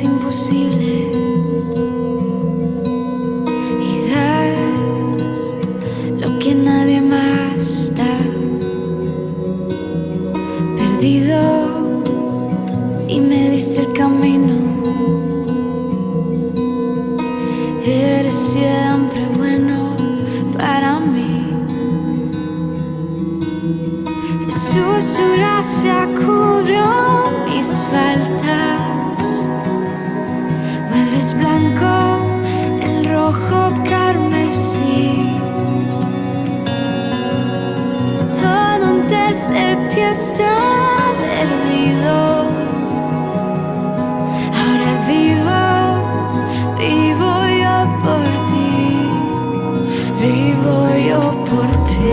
es imposible y das lo que nadie más da. Perdido y me diste el camino. Eres siempre bueno para mí. Jesús, tu gracia cubrió mis faltas. Vuelves blanco el rojo carmesí. Todo antes de ti está perdido. Ahora vivo yo por ti. Vivo yo por ti.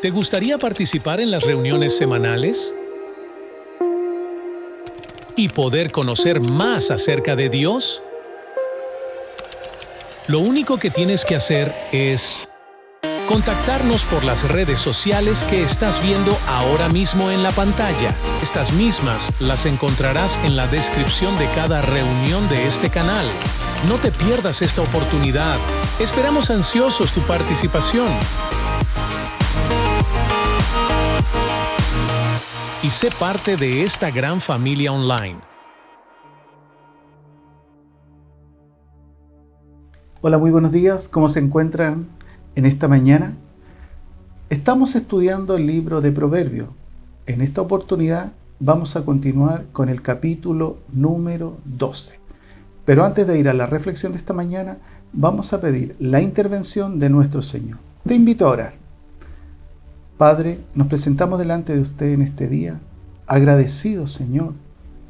¿Te gustaría participar en las reuniones semanales? ¿Y poder conocer más acerca de Dios? Lo único que tienes que hacer es contactarnos por las redes sociales que estás viendo ahora mismo en la pantalla. Estas mismas las encontrarás en la descripción de cada reunión de este canal. No te pierdas esta oportunidad. Esperamos ansiosos tu participación. Y sé parte de esta gran familia online. Hola, muy buenos días. ¿Cómo se encuentran en esta mañana? Estamos estudiando el libro de Proverbios. En esta oportunidad vamos a continuar con el capítulo número 12. Pero antes de ir a la reflexión de esta mañana, vamos a pedir la intervención de nuestro Señor. Te invito a orar. Padre, nos presentamos delante de usted en este día, agradecidos, Señor,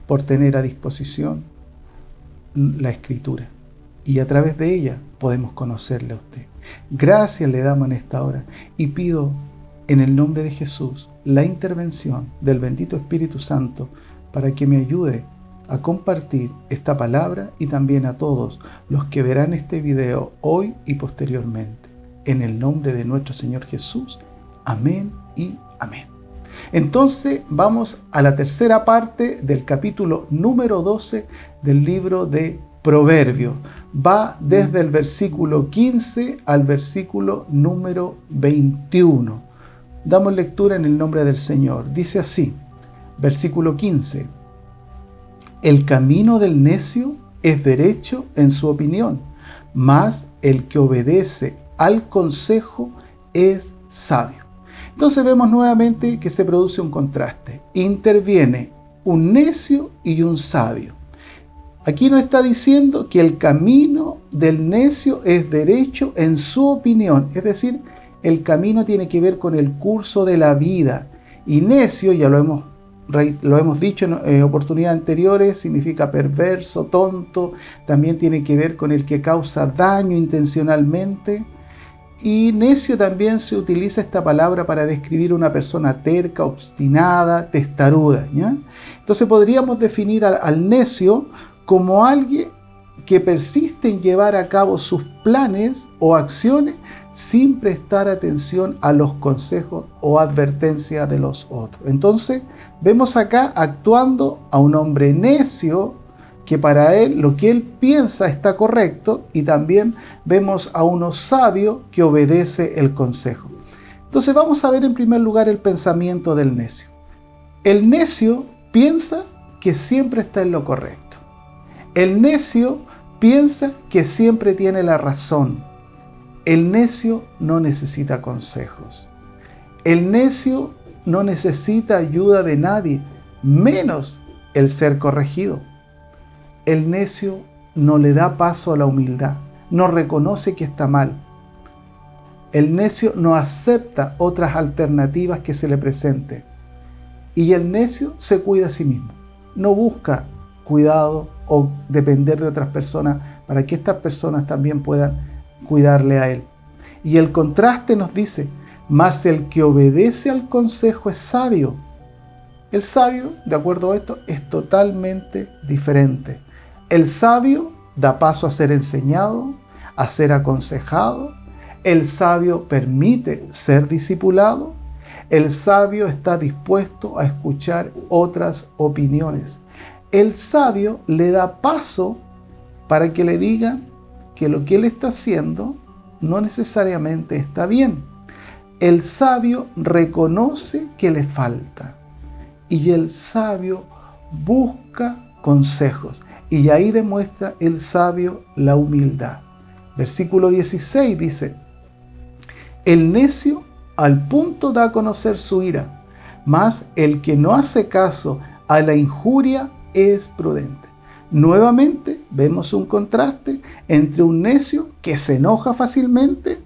por tener a disposición la Escritura. Y a través de ella podemos conocerle a usted. Gracias le damos en esta hora y pido en el nombre de Jesús la intervención del bendito Espíritu Santo para que me ayude a compartir esta palabra y también a todos los que verán este video hoy y posteriormente. En el nombre de nuestro Señor Jesús. Amén y amén. Entonces vamos a la tercera parte del capítulo número 12 del libro de Proverbios. Va desde el versículo 15 al versículo número 21. Damos lectura en el nombre del Señor. Dice así, versículo 15. El camino del necio es derecho en su opinión, mas el que obedece al consejo es sabio. Entonces vemos nuevamente que se produce un contraste. Interviene un necio y un sabio. Aquí nos está diciendo que el camino del necio es derecho en su opinión. Es decir, el camino tiene que ver con el curso de la vida. Y necio, ya lo hemos dicho en oportunidades anteriores, significa perverso, tonto. También tiene que ver con el que causa daño intencionalmente. Y necio también se utiliza esta palabra para describir una persona terca, obstinada, testaruda, ¿ya? Entonces podríamos definir al necio como alguien que persiste en llevar a cabo sus planes o acciones sin prestar atención a los consejos o advertencias de los otros. Entonces vemos acá actuando a un hombre necio que para él lo que él piensa está correcto, y también vemos a uno sabio que obedece el consejo. Entonces vamos a ver en primer lugar el pensamiento del necio. El necio piensa que siempre está en lo correcto. El necio piensa que siempre tiene la razón. El necio no necesita consejos. El necio no necesita ayuda de nadie, menos el ser corregido. El necio no le da paso a la humildad, no reconoce que está mal. El necio no acepta otras alternativas que se le presenten. Y el necio se cuida a sí mismo. No busca cuidado o depender de otras personas para que estas personas también puedan cuidarle a él. Y el contraste nos dice, mas el que obedece al consejo es sabio. El sabio, de acuerdo a esto, es totalmente diferente. El sabio da paso a ser enseñado, a ser aconsejado. El sabio permite ser discipulado. El sabio está dispuesto a escuchar otras opiniones. El sabio le da paso para que le digan que lo que él está haciendo no necesariamente está bien. El sabio reconoce que le falta y el sabio busca consejos. Y ahí demuestra el sabio la humildad. Versículo 16 dice, el necio al punto da a conocer su ira, mas el que no hace caso a la injuria es prudente. Nuevamente vemos un contraste entre un necio que se enoja fácilmente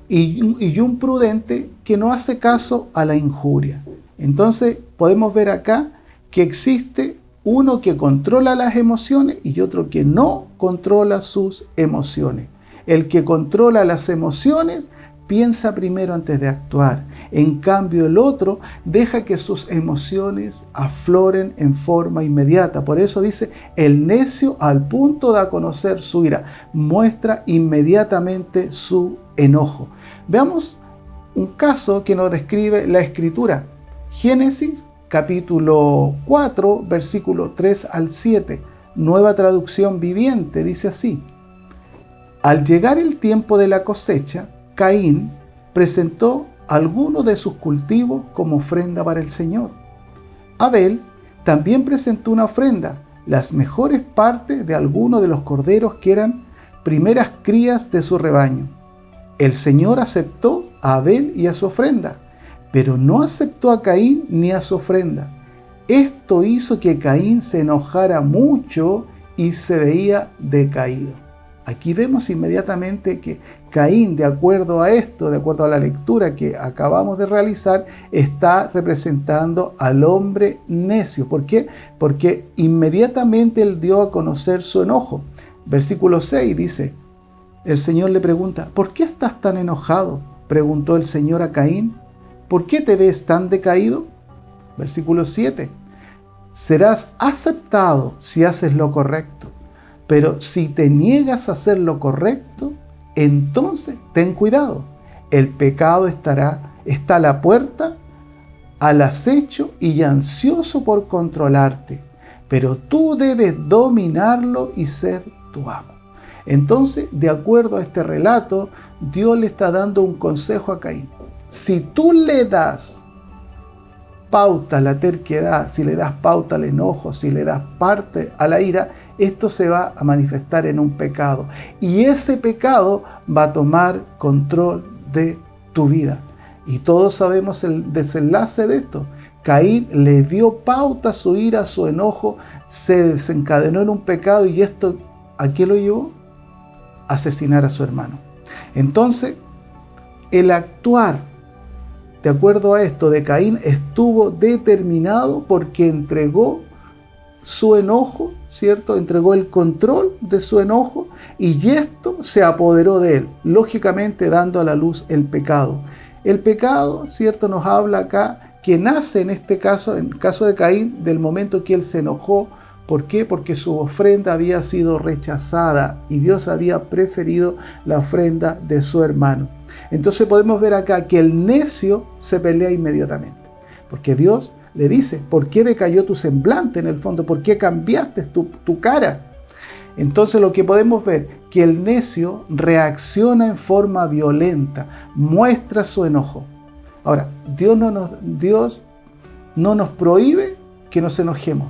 y un prudente que no hace caso a la injuria. Entonces podemos ver acá que existe uno que controla las emociones y otro que no controla sus emociones. El que controla las emociones piensa primero antes de actuar. En cambio, el otro deja que sus emociones afloren en forma inmediata. Por eso dice, el necio al punto da a conocer su ira, muestra inmediatamente su enojo. Veamos un caso que nos describe la Escritura. Génesis capítulo 4, versículo 3 al 7. Nueva traducción viviente, dice así. Al llegar el tiempo de la cosecha, Caín presentó algunos de sus cultivos como ofrenda para el Señor. Abel también presentó una ofrenda, las mejores partes de algunos de los corderos que eran primeras crías de su rebaño. El Señor aceptó a Abel y a su ofrenda, pero no aceptó a Caín ni a su ofrenda. Esto hizo que Caín se enojara mucho y se veía decaído. Aquí vemos inmediatamente que Caín, de acuerdo a esto, de acuerdo a la lectura que acabamos de realizar, está representando al hombre necio. ¿Por qué? Porque inmediatamente él dio a conocer su enojo. Versículo 6 dice, el Señor le pregunta, ¿por qué estás tan enojado? Preguntó el Señor a Caín, ¿por qué te ves tan decaído? Versículo 7, serás aceptado si haces lo correcto. Pero si te niegas a hacer lo correcto, entonces ten cuidado. El pecado está a la puerta, al acecho y ansioso por controlarte. Pero tú debes dominarlo y ser tu amo. Entonces, de acuerdo a este relato, Dios le está dando un consejo a Caín. Si tú le das pauta a la terquedad, si le das pauta al enojo, si le das parte a la ira, esto se va a manifestar en un pecado. Y ese pecado va a tomar control de tu vida. Y todos sabemos el desenlace de esto. Caín le dio pauta a su ira, a su enojo, se desencadenó en un pecado y esto, ¿a qué lo llevó? A asesinar a su hermano. Entonces, el actuar de acuerdo a esto de Caín estuvo determinado porque entregó su enojo, ¿cierto? Entregó el control de su enojo y esto se apoderó de él, lógicamente dando a la luz el pecado. El pecado, ¿cierto? Nos habla acá que nace en este caso, en el caso de Caín, del momento que él se enojó. ¿Por qué? Porque su ofrenda había sido rechazada y Dios había preferido la ofrenda de su hermano. Entonces podemos ver acá que el necio se pelea inmediatamente, porque Dios le dice, ¿por qué decayó tu semblante en el fondo? ¿Por qué cambiaste tu cara? Entonces lo que podemos ver, que el necio reacciona en forma violenta, muestra su enojo. Ahora, Dios no nos prohíbe que nos enojemos.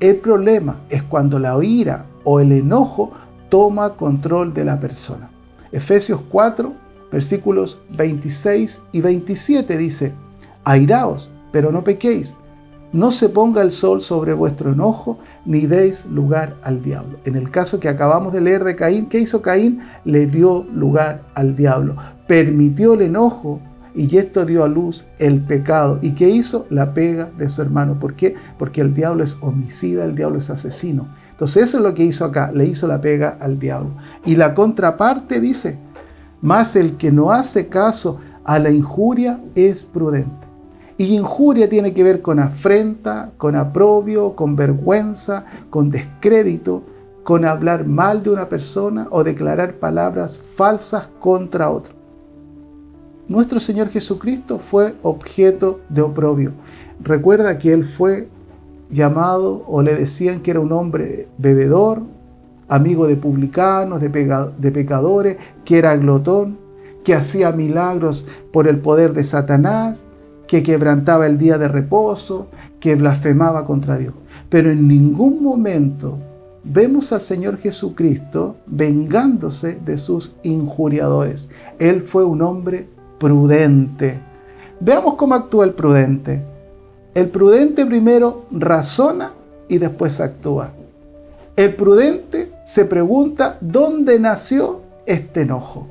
El problema es cuando la ira o el enojo toma control de la persona. Efesios 4, versículos 26 y 27 dice, airaos, pero no pequéis. No se ponga el sol sobre vuestro enojo, ni deis lugar al diablo. En el caso que acabamos de leer de Caín, ¿qué hizo Caín? Le dio lugar al diablo. Permitió el enojo y esto dio a luz el pecado. ¿Y qué hizo? La pega de su hermano. ¿Por qué? Porque el diablo es homicida, el diablo es asesino. Entonces eso es lo que hizo acá, le hizo la pega al diablo. Y la contraparte dice, mas el que no hace caso a la injuria es prudente. Y injuria tiene que ver con afrenta, con aprobio, con vergüenza, con descrédito, con hablar mal de una persona o declarar palabras falsas contra otro. Nuestro Señor Jesucristo fue objeto de oprobio. Recuerda que Él fue llamado o le decían que era un hombre bebedor, amigo de publicanos, de pecadores, que era glotón, que hacía milagros por el poder de Satanás, que quebrantaba el día de reposo, que blasfemaba contra Dios. Pero en ningún momento vemos al Señor Jesucristo vengándose de sus injuriadores. Él fue un hombre prudente. Veamos cómo actúa el prudente. El prudente primero razona y después actúa. El prudente se pregunta dónde nació este enojo.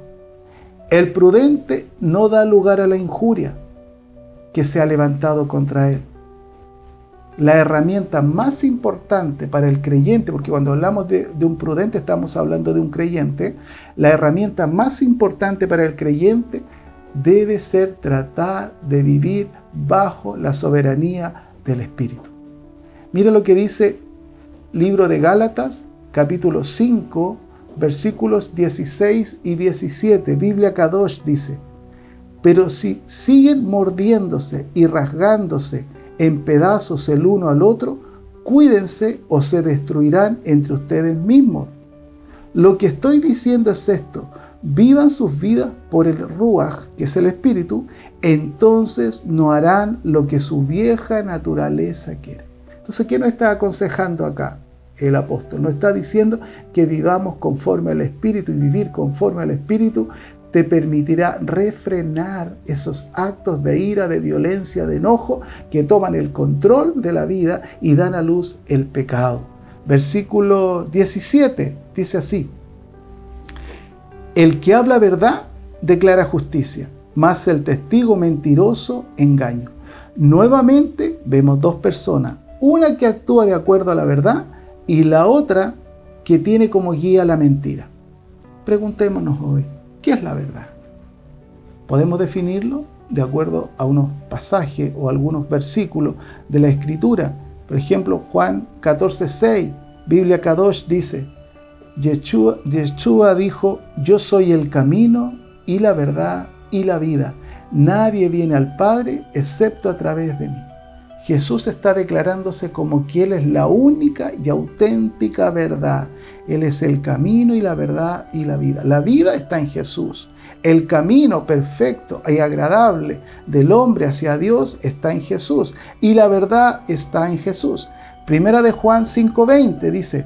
El prudente no da lugar a la injuria que se ha levantado contra él. La herramienta más importante para el creyente, porque cuando hablamos de un prudente estamos hablando de un creyente, la herramienta más importante para el creyente debe ser tratar de vivir bajo la soberanía del Espíritu. Mira lo que dice libro de Gálatas, capítulo 5, versículos 16 y 17. Biblia Kadosh dice: pero si siguen mordiéndose y rasgándose en pedazos el uno al otro, cuídense o se destruirán entre ustedes mismos. Lo que estoy diciendo es esto: vivan sus vidas por el Ruach, que es el Espíritu, entonces no harán lo que su vieja naturaleza quiere. Entonces, ¿qué nos está aconsejando acá el apóstol? Nos está diciendo que vivamos conforme al Espíritu, y vivir conforme al Espíritu te permitirá refrenar esos actos de ira, de violencia, de enojo que toman el control de la vida y dan a luz el pecado. Versículo 17 dice así: el que habla verdad declara justicia, mas el testigo mentiroso engaño. Nuevamente vemos dos personas, una que actúa de acuerdo a la verdad y la otra que tiene como guía la mentira. Preguntémonos hoy, ¿qué es la verdad? Podemos definirlo de acuerdo a unos pasajes o algunos versículos de la Escritura. Por ejemplo, Juan 14:6, Biblia Kadosh dice: Yeshua dijo: yo soy el camino y la verdad y la vida. Nadie viene al Padre excepto a través de mí. Jesús está declarándose como que Él es la única y auténtica verdad. Él es el camino y la verdad y la vida. La vida está en Jesús. El camino perfecto y agradable del hombre hacia Dios está en Jesús. Y la verdad está en Jesús. Primera de Juan 5:20 dice: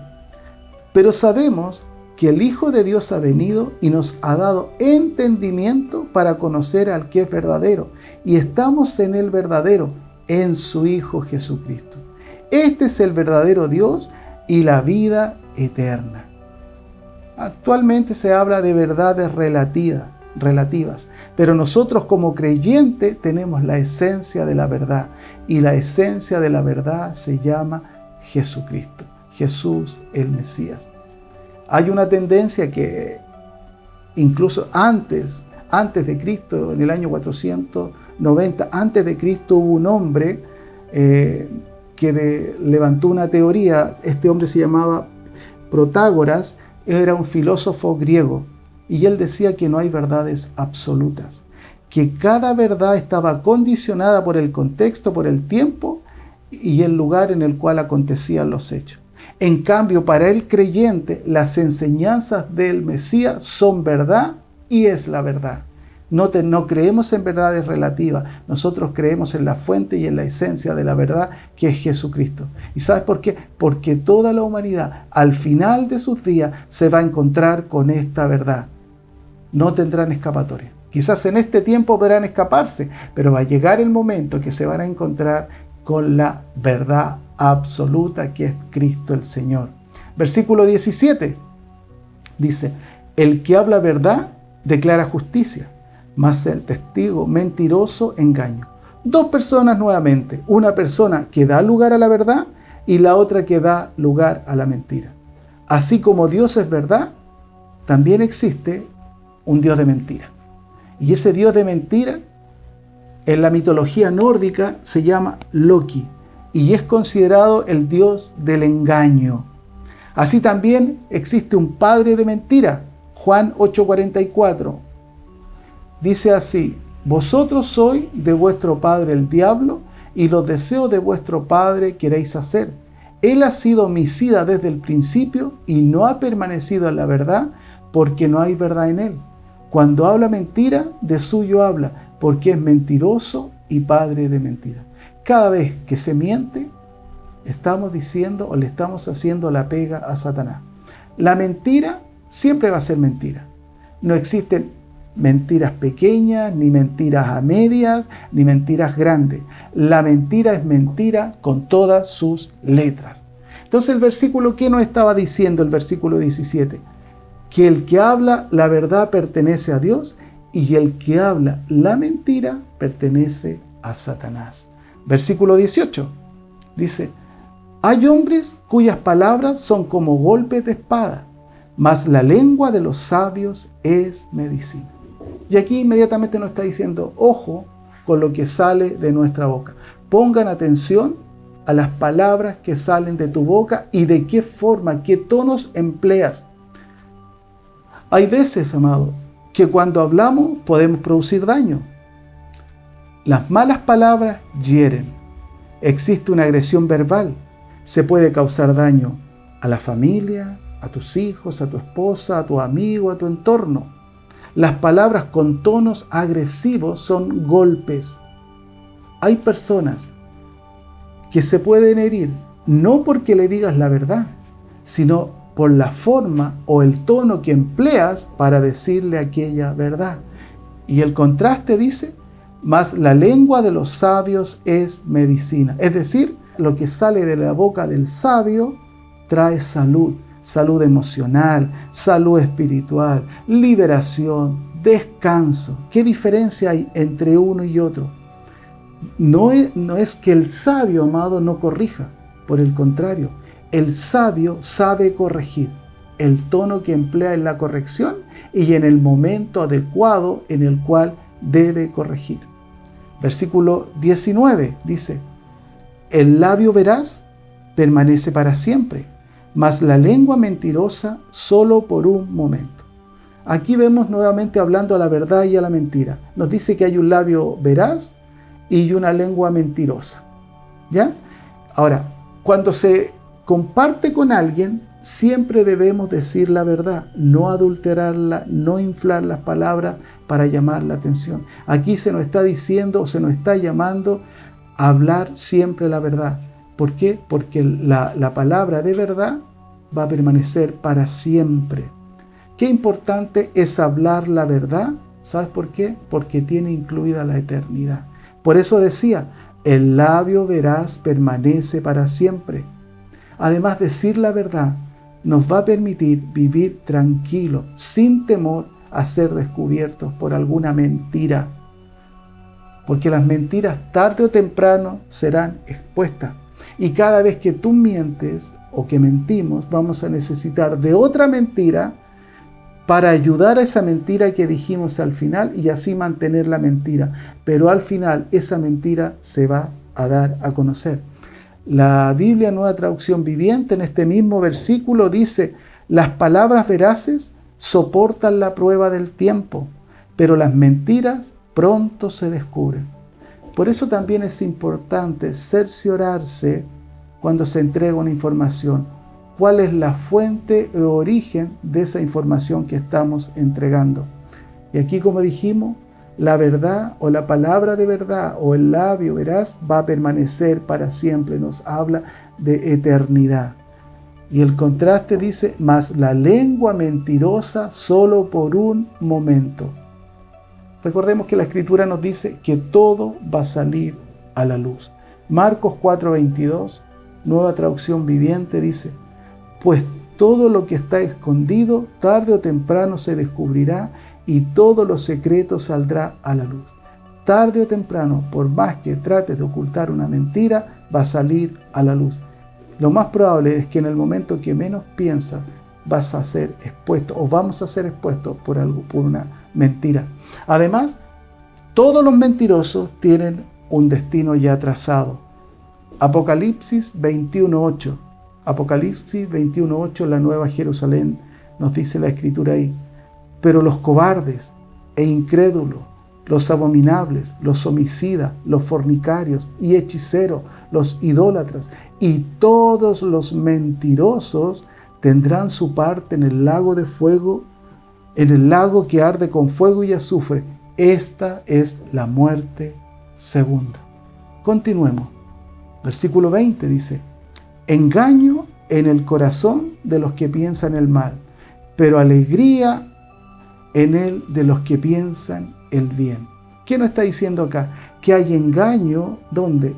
pero sabemos que el Hijo de Dios ha venido y nos ha dado entendimiento para conocer al que es verdadero. Y estamos en el verdadero, en su Hijo Jesucristo. Este es el verdadero Dios y la vida eterna. Actualmente se habla de verdades relativas, pero nosotros como creyentes tenemos la esencia de la verdad, y la esencia de la verdad se llama Jesucristo, Jesús el Mesías. Hay una tendencia que incluso antes de Cristo, en el año 490, antes de Cristo, hubo un hombre que levantó una teoría. Este hombre se llamaba Protágoras, era un filósofo griego, y él decía que no hay verdades absolutas, que cada verdad estaba condicionada por el contexto, por el tiempo y el lugar en el cual acontecían los hechos. En cambio, para el creyente, las enseñanzas del Mesías son verdad y es la verdad. No creemos en verdades relativas, nosotros creemos en la fuente y en la esencia de la verdad, que es Jesucristo. ¿Y sabes por qué? Porque toda la humanidad, al final de sus días, se va a encontrar con esta verdad. No tendrán escapatoria. Quizás en este tiempo podrán escaparse, pero va a llegar el momento que se van a encontrar con la verdad absoluta, que es Cristo el Señor. Versículo 17 dice: el que habla verdad declara justicia, mas el testigo mentiroso engaño. Dos personas nuevamente, una persona que da lugar a la verdad y la otra que da lugar a la mentira. Así como Dios es verdad, también existe un Dios de mentira. Y ese Dios de mentira, en la mitología nórdica, se llama Loki, y es considerado el Dios del engaño. Así también existe un padre de mentira. Juan 8:44 dice así: vosotros sois de vuestro padre el diablo, y los deseos de vuestro padre queréis hacer. Él ha sido homicida desde el principio y no ha permanecido en la verdad, porque no hay verdad en él. Cuando habla mentira, de suyo habla, porque es mentiroso y padre de mentira. Cada vez que se miente, estamos diciendo o le estamos haciendo la pega a Satanás. La mentira siempre va a ser mentira. No existen mentiras pequeñas, ni mentiras a medias, ni mentiras grandes. La mentira es mentira con todas sus letras. Entonces, el versículo, ¿qué nos estaba diciendo el versículo 17? Que el que habla la verdad pertenece a Dios, y el que habla la mentira pertenece a Satanás. Versículo 18 dice: hay hombres cuyas palabras son como golpes de espada, mas la lengua de los sabios es medicina. Y aquí inmediatamente nos está diciendo, ojo con lo que sale de nuestra boca. Pongan atención a las palabras que salen de tu boca y de qué forma, qué tonos empleas. Hay veces, amado, que cuando hablamos podemos producir daño. Las malas palabras hieren. Existe una agresión verbal. Se puede causar daño a la familia, a tus hijos, a tu esposa, a tu amigo, a tu entorno. Las palabras con tonos agresivos son golpes. Hay personas que se pueden herir no porque le digas la verdad, sino por la forma o el tono que empleas para decirle aquella verdad. Y el contraste dice, mas la lengua de los sabios es medicina. Es decir, lo que sale de la boca del sabio trae salud, salud emocional, salud espiritual, liberación, descanso. ¿Qué diferencia hay entre uno y otro? No es que el sabio, amado, no corrija. Por el contrario, el sabio sabe corregir. El tono que emplea en la corrección y en el momento adecuado en el cual debe corregir. Versículo 19 dice, el labio veraz permanece para siempre, mas la lengua mentirosa solo por un momento. Aquí vemos nuevamente hablando a la verdad y a la mentira. Nos dice que hay un labio veraz y una lengua mentirosa. ¿Ya? Ahora, cuando se comparte con alguien, siempre debemos decir la verdad, no adulterarla, no inflar las palabras para llamar la atención. Aquí se nos está diciendo o se nos está llamando a hablar siempre la verdad. ¿Por qué? Porque la palabra de verdad va a permanecer para siempre. Qué importante es hablar la verdad. ¿Sabes por qué? Porque tiene incluida la eternidad. Por eso decía, el labio veraz permanece para siempre. Además, decir la verdad nos va a permitir vivir tranquilo, sin temor a ser descubiertos por alguna mentira. Porque las mentiras tarde o temprano serán expuestas. Y cada vez que tú mientes o que mentimos, vamos a necesitar de otra mentira para ayudar a esa mentira que dijimos al final y así mantener la mentira. Pero al final esa mentira se va a dar a conocer. La Biblia Nueva Traducción Viviente en este mismo versículo dice, las palabras veraces soportan la prueba del tiempo, pero las mentiras pronto se descubren. Por eso también es importante cerciorarse cuando se entrega una información. ¿Cuál es la fuente o origen de esa información que estamos entregando? Y aquí, como dijimos, la verdad o la palabra de verdad o el labio veraz va a permanecer para siempre. Nos habla de eternidad. Y el contraste dice, mas la lengua mentirosa solo por un momento. Recordemos que la Escritura nos dice que todo va a salir a la luz. Marcos 4:22, Nueva Traducción Viviente, dice, pues todo lo que está escondido, tarde o temprano se descubrirá y todo lo secreto saldrá a la luz. Tarde o temprano, por más que trates de ocultar una mentira, va a salir a la luz. Lo más probable es que en el momento que menos piensas, vas a ser expuesto o vamos a ser expuestos por una mentira. Además, todos los mentirosos tienen un destino ya trazado. Apocalipsis 21:8. Apocalipsis 21:8, la Nueva Jerusalén, nos dice la Escritura ahí. Pero los cobardes e incrédulos, los abominables, los homicidas, los fornicarios y hechiceros, los idólatras y todos los mentirosos tendrán su parte en el lago de fuego, en el lago que arde con fuego y azufre. Esta es la muerte segunda. Continuemos. Versículo 20 dice, engaño en el corazón de los que piensan el mal, pero alegría en él de los que piensan el bien. ¿Qué nos está diciendo acá? Que hay engaño, ¿dónde?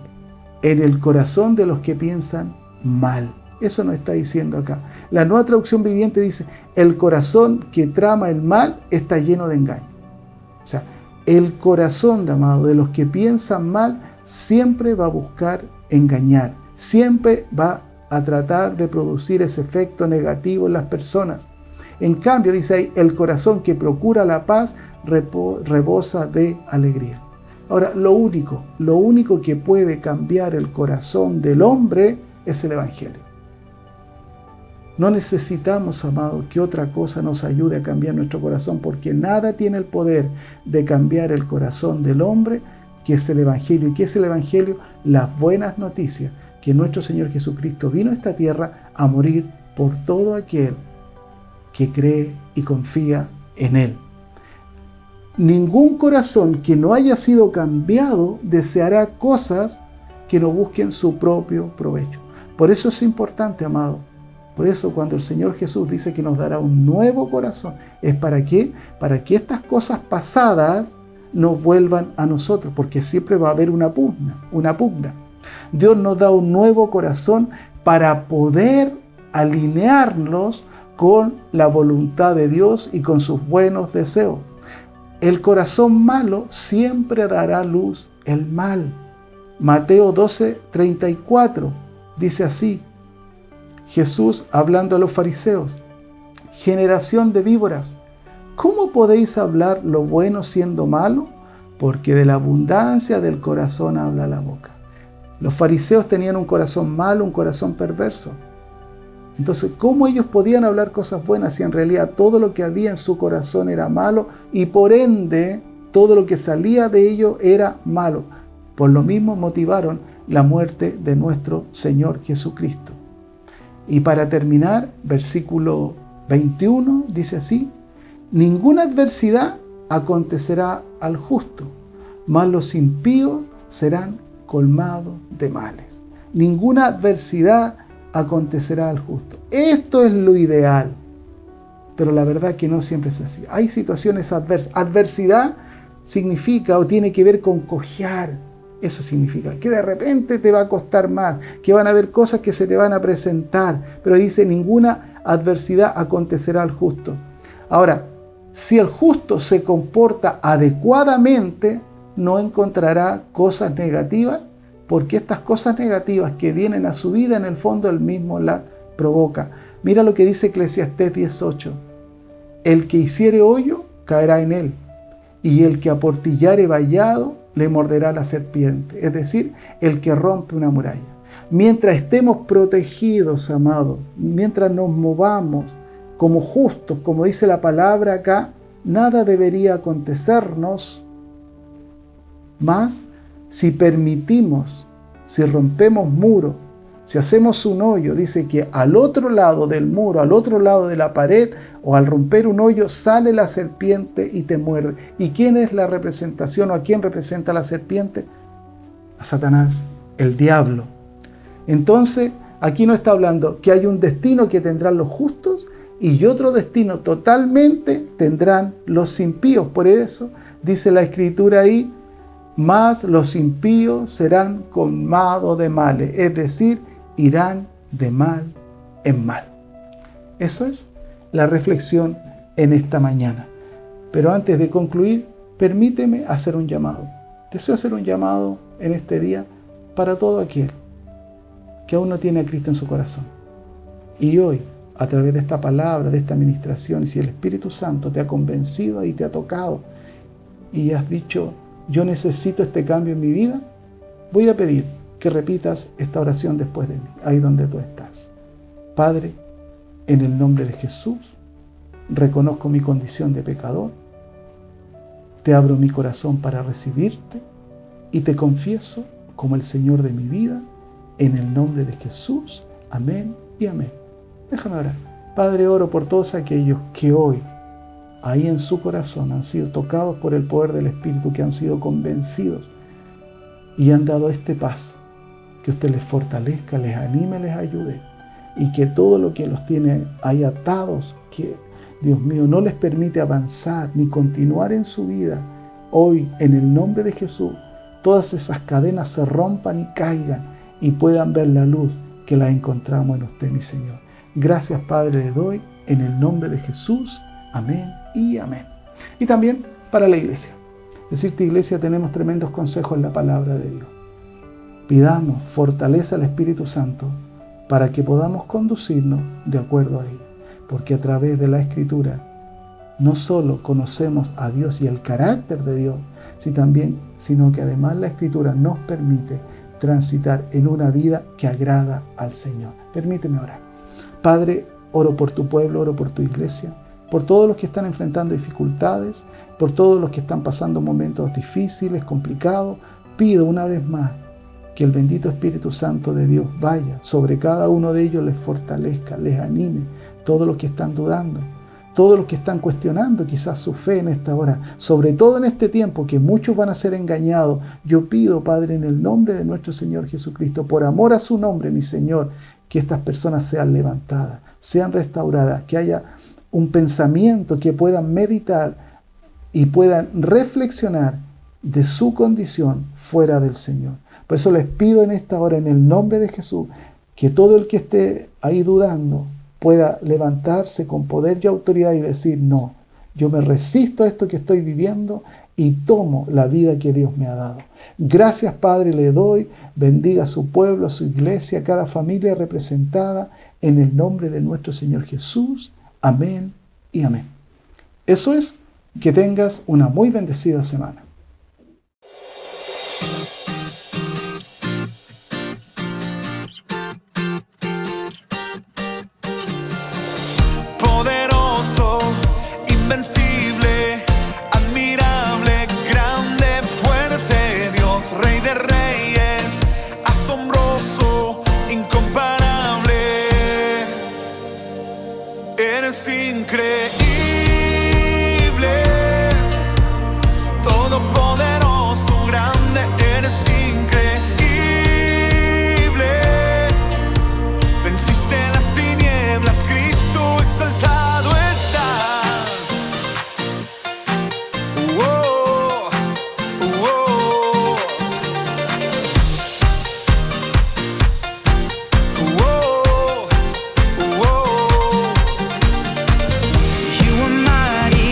En el corazón de los que piensan mal. Eso nos está diciendo acá. La Nueva Traducción Viviente dice, el corazón que trama el mal está lleno de engaño. O sea, el corazón, amado, de los que piensan mal siempre va a buscar engañar. Siempre va a tratar de producir ese efecto negativo en las personas. En cambio, dice ahí, el corazón que procura la paz rebosa de alegría. Ahora, lo único que puede cambiar el corazón del hombre es el Evangelio. No necesitamos, amados, que otra cosa nos ayude a cambiar nuestro corazón, porque nada tiene el poder de cambiar el corazón del hombre, que es el Evangelio. ¿Y qué es el Evangelio? Las buenas noticias, que nuestro Señor Jesucristo vino a esta tierra a morir por todo aquel que cree y confía en Él. Ningún corazón que no haya sido cambiado deseará cosas que no busquen su propio provecho. Por eso es importante, amado. Por eso cuando el Señor Jesús dice que nos dará un nuevo corazón, ¿es para qué? Para que estas cosas pasadas no vuelvan a nosotros, porque siempre va a haber una pugna. Dios nos da un nuevo corazón para poder alinearnos con la voluntad de Dios y con sus buenos deseos. El corazón malo siempre dará luz el mal. Mateo 12:34 dice así, Jesús hablando a los fariseos: generación de víboras, ¿cómo podéis hablar lo bueno siendo malo? Porque de la abundancia del corazón habla la boca. Los fariseos tenían un corazón malo, un corazón perverso. Entonces, ¿cómo ellos podían hablar cosas buenas si en realidad todo lo que había en su corazón era malo y por ende todo lo que salía de ellos era malo? Por lo mismo motivaron la muerte de nuestro Señor Jesucristo. Y para terminar, versículo 21 dice así: ninguna adversidad acontecerá al justo, mas los impíos serán colmados de males. Ninguna adversidad acontecerá al justo. Esto es lo ideal, pero la verdad que no siempre es así. Hay situaciones adversas. Adversidad significa o tiene que ver con cojear. Eso significa que de repente te va a costar más, que van a haber cosas que se te van a presentar, pero dice ninguna adversidad acontecerá al justo. Ahora, si el justo se comporta adecuadamente, no encontrará cosas negativas, porque estas cosas negativas que vienen a su vida, en el fondo él mismo las provoca. Mira lo que dice Eclesiastés 10:8. El que hiciere hoyo, caerá en él, y el que aportillare vallado, le morderá la serpiente. Es decir, el que rompe una muralla. Mientras estemos protegidos, amados, mientras nos movamos como justos, como dice la palabra acá, nada debería acontecernos, más si permitimos, si rompemos muros, si hacemos un hoyo, dice que al otro lado del muro, al otro lado de la pared, o al romper un hoyo, sale la serpiente y te muerde. ¿Y quién es la representación o a quién representa la serpiente? A Satanás, el diablo. Entonces, aquí no está hablando que hay un destino que tendrán los justos y otro destino totalmente tendrán los impíos. Por eso dice la Escritura ahí: mas los impíos serán colmados de males, es decir, irán de mal en mal. Eso es la reflexión en esta mañana. Pero antes de concluir, permíteme hacer un llamado. Deseo hacer un llamado en este día para todo aquel que aún no tiene a Cristo en su corazón. Y hoy, a través de esta palabra, de esta administración, y si el Espíritu Santo te ha convencido y te ha tocado y has dicho: yo necesito este cambio en mi vida, voy a pedir que repitas esta oración después de mí, ahí donde tú estás. Padre, en el nombre de Jesús, reconozco mi condición de pecador, te abro mi corazón para recibirte y te confieso como el Señor de mi vida, en el nombre de Jesús. Amén y amén. Déjame orar. Padre, oro por todos aquellos que hoy, ahí en su corazón, han sido tocados por el poder del Espíritu, que han sido convencidos y han dado este paso. Que usted les fortalezca, les anime, les ayude, y que todo lo que los tiene ahí atados, que Dios mío no les permite avanzar ni continuar en su vida, hoy en el nombre de Jesús, todas esas cadenas se rompan y caigan y puedan ver la luz que la encontramos en usted, mi Señor. Gracias, Padre, le doy en el nombre de Jesús. Amén y amén. Y también para la iglesia. Decirte, iglesia, tenemos tremendos consejos en la palabra de Dios. Pidamos fortaleza al Espíritu Santo para que podamos conducirnos de acuerdo a ella. Porque a través de la Escritura no solo conocemos a Dios y el carácter de Dios, sino que además la Escritura nos permite transitar en una vida que agrada al Señor. Permíteme orar. Padre, oro por tu pueblo, oro por tu iglesia, por todos los que están enfrentando dificultades, por todos los que están pasando momentos difíciles, complicados. Pido una vez más que el bendito Espíritu Santo de Dios vaya sobre cada uno de ellos, les fortalezca, les anime, todos los que están dudando, todos los que están cuestionando quizás su fe en esta hora, sobre todo en este tiempo que muchos van a ser engañados. Yo pido, Padre, en el nombre de nuestro Señor Jesucristo, por amor a su nombre, mi Señor, que estas personas sean levantadas, sean restauradas, que haya un pensamiento que puedan meditar y puedan reflexionar de su condición fuera del Señor. Por eso les pido en esta hora, en el nombre de Jesús, que todo el que esté ahí dudando pueda levantarse con poder y autoridad y decir: no, yo me resisto a esto que estoy viviendo y tomo la vida que Dios me ha dado. Gracias, Padre, le doy. Bendiga a su pueblo, a su iglesia, a cada familia representada, en el nombre de nuestro Señor Jesús. Amén y amén. Eso es, que tengas una muy bendecida semana. Poderoso, invencible, admirable, grande, fuerte, Dios, Rey de reyes, asombroso, incomparable. Eres increíble, todopoderoso, grande, eres increíble. Venciste las tinieblas, Cristo exaltado estás. Oh, oh, oh, oh. You are mighty,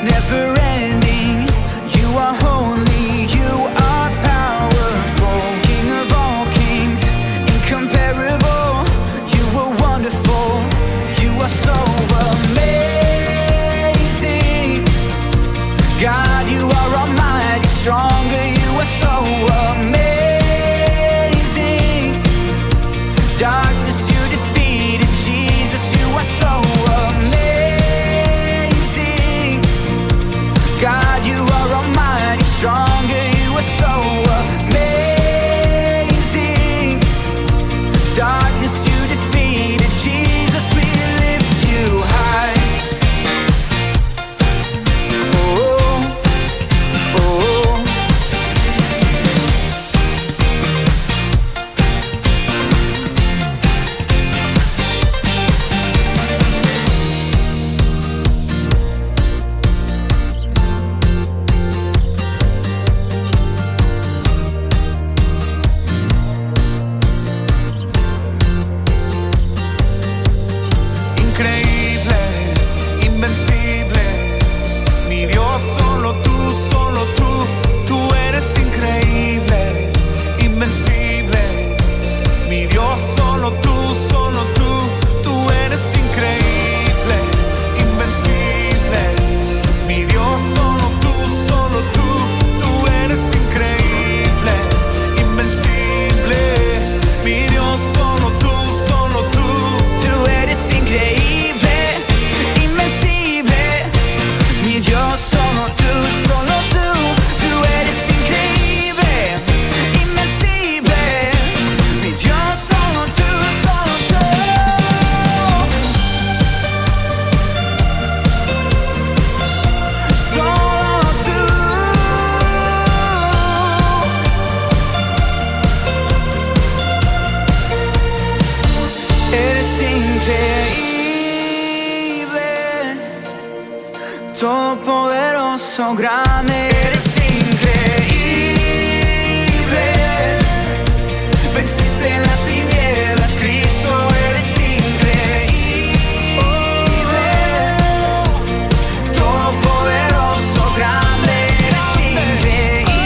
never ending. You are holy, you are powerful. King of all kings, incomparable. You are wonderful, you are so amazing. God, you are almighty, stronger, you are so amazing. Darkness you defeated, Jesus, you are so amazing. God, you are almighty, stronger, you are so amazing. Darkness you defeated, Jesus, we lift you high. Oh, oh. Increíble, invencible, mi Dios, solo tú eres increíble, invencible, mi Dios, solo tú eres increíble, invencible, mi Dios, solo tú eres increíble, invencible, mi Dios, solo tú eres increíble, invencible, mi Dios, solo tú eres increíble, invencible, mi Dios, solo tú. Solo tú. Eres increíble, todopoderoso, grande. Eres increíble, venciste las tinieblas, Cristo, eres increíble, todopoderoso, grande. Eres increíble,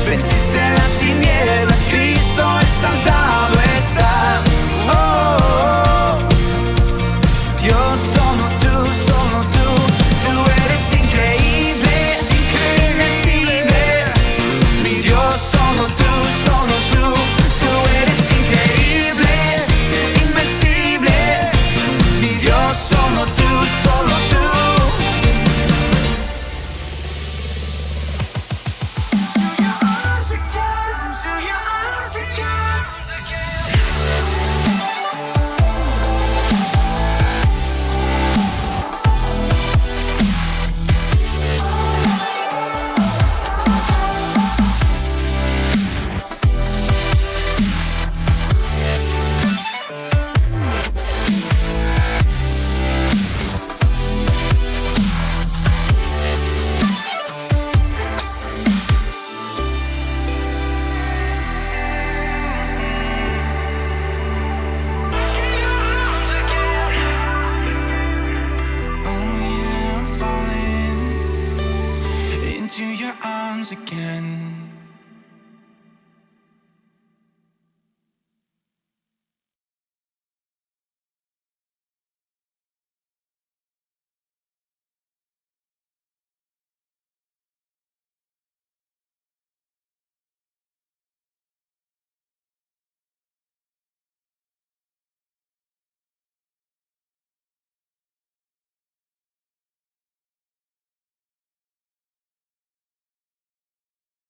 venciste las tinieblas, Cristo, exaltado estás. Oh, Dios, arms again. Into your arms again.